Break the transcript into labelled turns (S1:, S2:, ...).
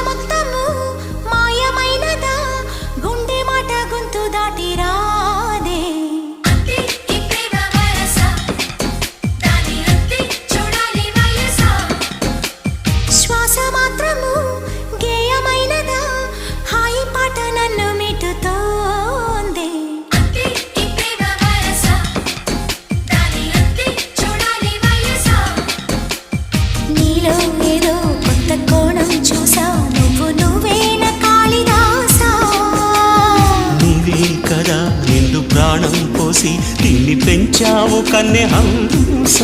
S1: మొత్తము మాయమైనదా గుండె మాట గొంతు దాటి రాదే శ్వాస మాత్రము గేయమైనదా హాయి పాట నన్ను మిటుతోంది నీలో ఏదో కొత్త కోణం చూసా నువ్వేన కాళిదాసా
S2: నీవే కదా నిండు ప్రాణం పోసి తిండి పెంచావు కన్నె హంస